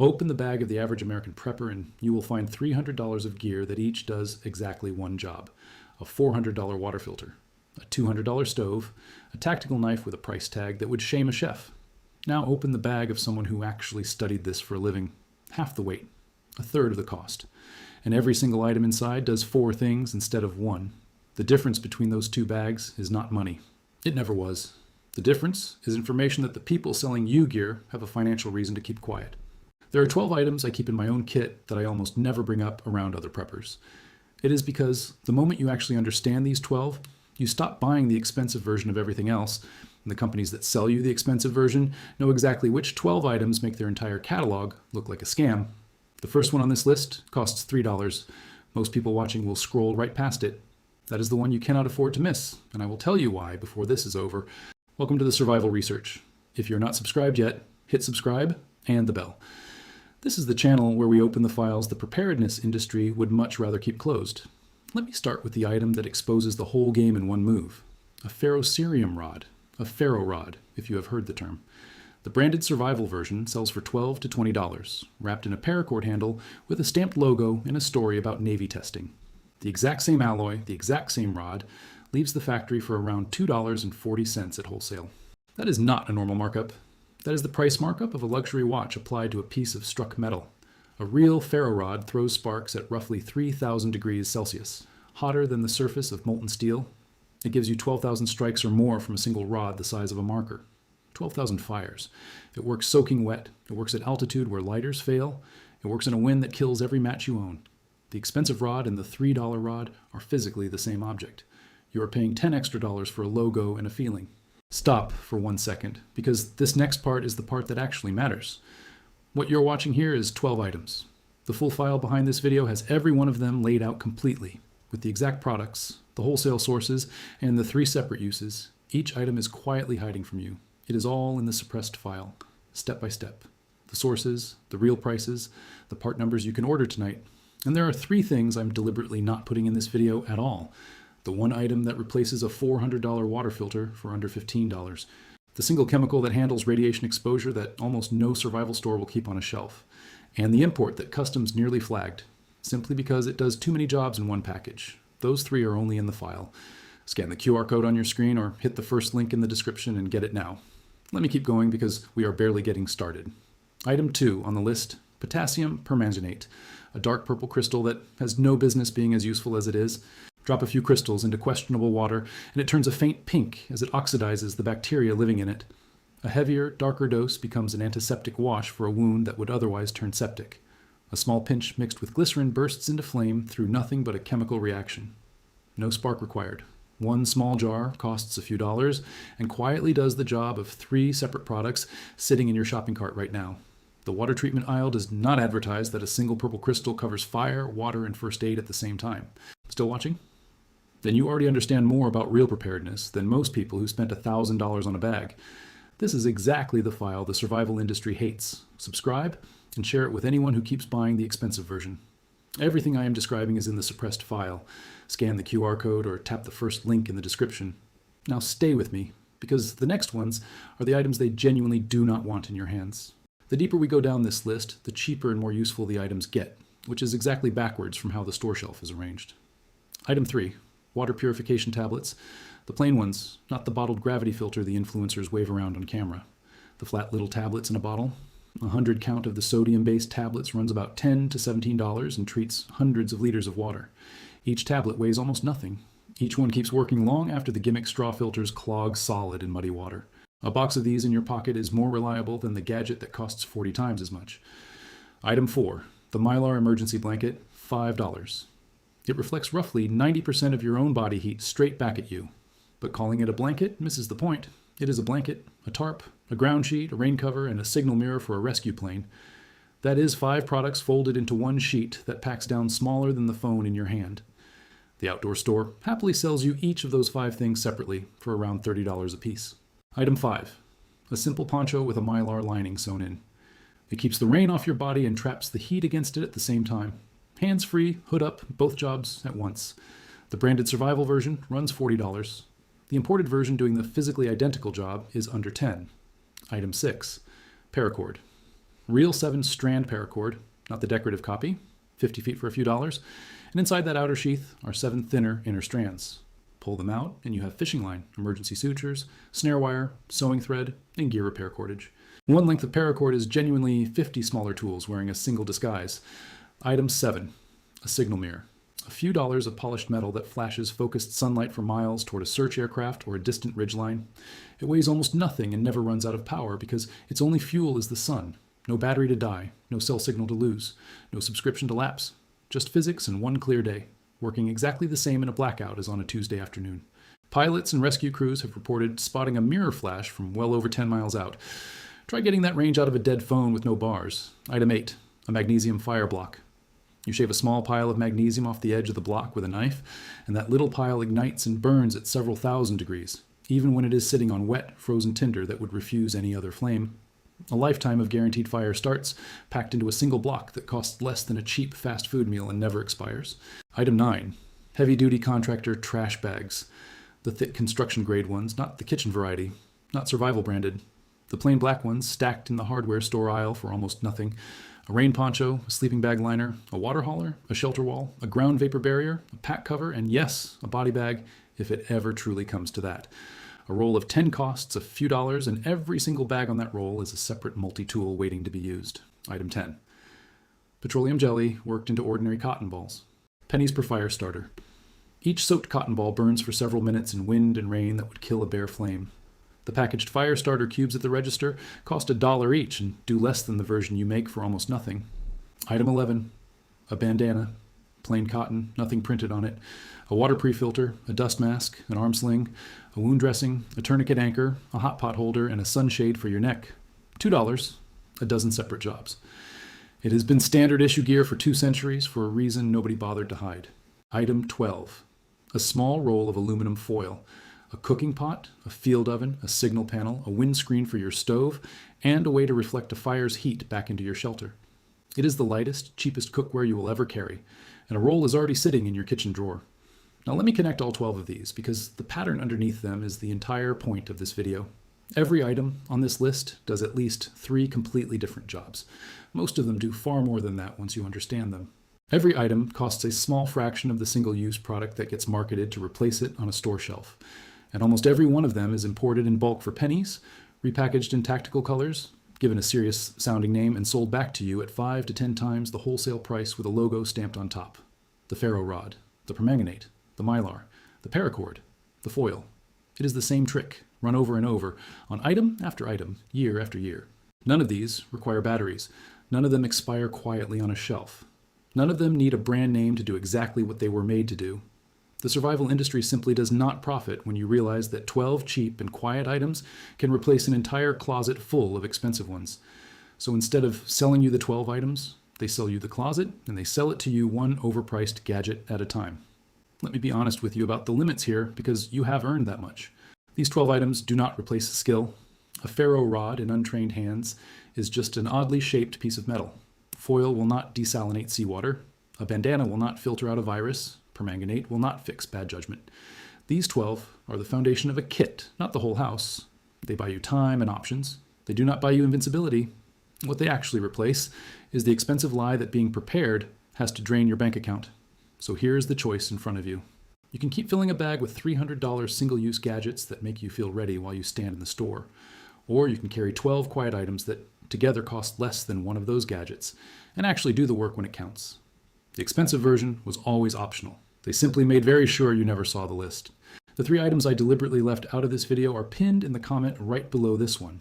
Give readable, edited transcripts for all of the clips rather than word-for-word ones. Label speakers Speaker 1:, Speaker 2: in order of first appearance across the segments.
Speaker 1: Open the bag of the average American prepper and you will find $300 of gear that each does exactly one job. A $400 water filter, a $200 stove, a tactical knife with a price tag that would shame a chef. Now open the bag of someone who actually studied this for a living. Half the weight, a third of the cost. And every single item inside does 4 things instead of 1. The difference between those 2 bags is not money. It never was. The difference is information that the people selling you gear have a financial reason to keep quiet. There are 12 items I keep in my own kit that I almost never bring up around other preppers. It is because the moment you actually understand these 12, you stop buying the expensive version of everything else, and the companies that sell you the expensive version know exactly which 12 items make their entire catalog look like a scam. The first one on this list costs $3. Most people watching will scroll right past it. That is the one you cannot afford to miss, and I will tell you why before this is over. Welcome to the Survival Research. If you're not subscribed yet, hit subscribe and the bell. This is the channel where we open the files the preparedness industry would much rather keep closed. Let me start with the item that exposes the whole game in one move. A Ferrocerium rod, a ferro rod, if you have heard the term. The branded survival version sells for $12 to $20, wrapped in a paracord handle with a stamped logo and a story about Navy testing. The exact same alloy, the exact same rod, leaves the factory for around $2.40 at wholesale. That is not a normal markup. That is the price markup of a luxury watch applied to a piece of struck metal. A real ferro rod throws sparks at roughly 3,000 degrees Celsius, hotter than the surface of molten steel. It gives you 12,000 strikes or more from a single rod the size of a marker. 12,000 fires. It works soaking wet. It works at altitude where lighters fail. It works in a wind that kills every match you own. The expensive rod and the $3 rod are physically the same object. You are paying $10 extra for a logo and a feeling. Stop for 1 second, because this next part is the part that actually matters. What you're watching here is 12 items. The full file behind this video has every one of them laid out completely, with the exact products, the wholesale sources, and the 3 separate uses. Each item is quietly hiding from you. It is all in the suppressed file, step by step. The sources, the real prices, the part numbers you can order tonight. And there are 3 things I'm deliberately not putting in this video at all. The one item that replaces a $400 water filter for under $15. The single chemical that handles radiation exposure that almost no survival store will keep on a shelf. And the import that customs nearly flagged, simply because it does too many jobs in one package. Those 3 are only in the file. Scan the QR code on your screen or hit the first link in the description and get it now. Let me keep going because we are barely getting started. Item 2 on the list, potassium permanganate, a dark purple crystal that has no business being as useful as it is. Drop a few crystals into questionable water, and it turns a faint pink as it oxidizes the bacteria living in it. A heavier, darker dose becomes an antiseptic wash for a wound that would otherwise turn septic. A small pinch mixed with glycerin bursts into flame through nothing but a chemical reaction. No spark required. 1 small jar costs a few dollars and quietly does the job of 3 separate products sitting in your shopping cart right now. The water treatment aisle does not advertise that a single purple crystal covers fire, water, and first aid at the same time. Still watching? Then you already understand more about real preparedness than most people who spent $1,000 on a bag. This is exactly the file the survival industry hates. Subscribe and share it with anyone who keeps buying the expensive version. Everything I am describing is in the suppressed file. Scan the QR code or tap the first link in the description. Now stay with me, because the next ones are the items they genuinely do not want in your hands. The deeper we go down this list, the cheaper and more useful the items get, which is exactly backwards from how the store shelf is arranged. Item 3. Water purification tablets. The plain ones, not the bottled gravity filter the influencers wave around on camera. The flat little tablets in a bottle. 100 count of the sodium-based tablets runs about $10 to $17 and treats hundreds of liters of water. Each tablet weighs almost nothing. Each one keeps working long after the gimmick straw filters clog solid in muddy water. A box of these in your pocket is more reliable than the gadget that costs 40 times as much. Item 4. The Mylar emergency blanket, $5. It reflects roughly 90% of your own body heat straight back at you. But calling it a blanket misses the point. It is a blanket, a tarp, a ground sheet, a rain cover, and a signal mirror for a rescue plane. That is 5 products folded into one sheet that packs down smaller than the phone in your hand. The outdoor store happily sells you each of those 5 things separately for around $30 a piece. Item 5. A simple poncho with a Mylar lining sewn in. It keeps the rain off your body and traps the heat against it at the same time. Hands-free, hood up, both jobs at once. The branded survival version runs $40. The imported version doing the physically identical job is under $10. Item 6. Paracord. real 7-strand paracord, not the decorative copy, 50 feet for a few dollars, and inside that outer sheath are 7 thinner inner strands. Pull them out, and you have fishing line, emergency sutures, snare wire, sewing thread, and gear repair cordage. One length of paracord is genuinely 50 smaller tools wearing a single disguise. Item 7, a signal mirror. A few dollars of polished metal that flashes focused sunlight for miles toward a search aircraft or a distant ridgeline. It weighs almost nothing and never runs out of power because its only fuel is the sun. No battery to die, no cell signal to lose, no subscription to lapse. Just physics and one clear day, working exactly the same in a blackout as on a Tuesday afternoon. Pilots and rescue crews have reported spotting a mirror flash from well over 10 miles out. Try getting that range out of a dead phone with no bars. Item 8, a magnesium fire block. You shave a small pile of magnesium off the edge of the block with a knife, and that little pile ignites and burns at several thousand degrees, even when it is sitting on wet, frozen tinder that would refuse any other flame. A lifetime of guaranteed fire starts, packed into a single block that costs less than a cheap fast food meal and never expires. Item 9, heavy-duty contractor trash bags. The thick construction-grade ones, not the kitchen variety, not survival branded. The plain black ones stacked in the hardware store aisle for almost nothing. A rain poncho, a sleeping bag liner, a water hauler, a shelter wall, a ground vapor barrier, a pack cover, and yes, a body bag, if it ever truly comes to that. A roll of 10 costs a few dollars, and every single bag on that roll is a separate multi-tool waiting to be used. Item 10. Petroleum jelly worked into ordinary cotton balls. Pennies per fire starter. Each soaked cotton ball burns for several minutes in wind and rain that would kill a bare flame. The packaged fire starter cubes at the register cost $1 each and do less than the version you make for almost nothing. Item 11. A bandana. Plain cotton, nothing printed on it. A water pre-filter, a dust mask, an arm sling, a wound dressing, a tourniquet anchor, a hot pot holder, and a sunshade for your neck. $2, a dozen separate jobs. It has been standard issue gear for 2 centuries for a reason nobody bothered to hide. Item 12. A small roll of aluminum foil. A cooking pot, a field oven, a signal panel, a windscreen for your stove, and a way to reflect a fire's heat back into your shelter. It is the lightest, cheapest cookware you will ever carry, and a roll is already sitting in your kitchen drawer. Now let me connect all 12 of these, because the pattern underneath them is the entire point of this video. Every item on this list does at least 3 completely different jobs. Most of them do far more than that once you understand them. Every item costs a small fraction of the single-use product that gets marketed to replace it on a store shelf. And almost every one of them is imported in bulk for pennies, repackaged in tactical colors, given a serious-sounding name, and sold back to you at 5 to 10 times the wholesale price with a logo stamped on top. The ferro rod, the permanganate, the Mylar, the paracord, the foil. It is the same trick, run over and over, on item after item, year after year. None of these require batteries. None of them expire quietly on a shelf. None of them need a brand name to do exactly what they were made to do. The survival industry simply does not profit when you realize that 12 cheap and quiet items can replace an entire closet full of expensive ones. So instead of selling you the 12 items, they sell you the closet, and they sell it to you one overpriced gadget at a time. Let me be honest with you about the limits here, because you have earned that much. These 12 items do not replace skill. A ferro rod in untrained hands is just an oddly shaped piece of metal. Foil will not desalinate seawater. A bandana will not filter out a virus. Permanganate will not fix bad judgment. These 12 are the foundation of a kit, not the whole house. They buy you time and options. They do not buy you invincibility. What they actually replace is the expensive lie that being prepared has to drain your bank account. So here's the choice in front of you. You can keep filling a bag with $300 single-use gadgets that make you feel ready while you stand in the store. Or you can carry 12 quiet items that together cost less than one of those gadgets and actually do the work when it counts. The expensive version was always optional. They simply made very sure you never saw the list. The 3 items I deliberately left out of this video are pinned in the comment right below this one.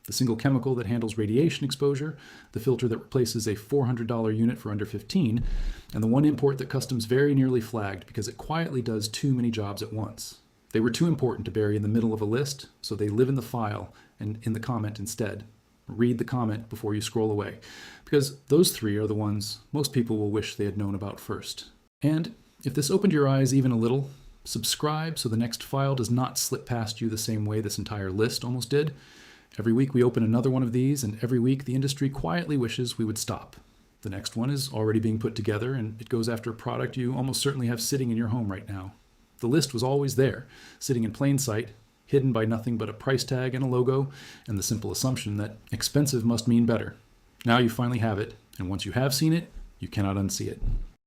Speaker 1: The single chemical that handles radiation exposure, the filter that replaces a $400 unit for under $15, and the one import that Customs very nearly flagged because it quietly does too many jobs at once. They were too important to bury in the middle of a list, so they live in the file and in the comment instead. Read the comment before you scroll away, because those 3 are the ones most people will wish they had known about first. And if this opened your eyes even a little, subscribe so the next file does not slip past you the same way this entire list almost did. Every week we open another one of these, and every week the industry quietly wishes we would stop. The next one is already being put together, and it goes after a product you almost certainly have sitting in your home right now. The list was always there, sitting in plain sight, hidden by nothing but a price tag and a logo, and the simple assumption that expensive must mean better. Now you finally have it, and once you have seen it, you cannot unsee it.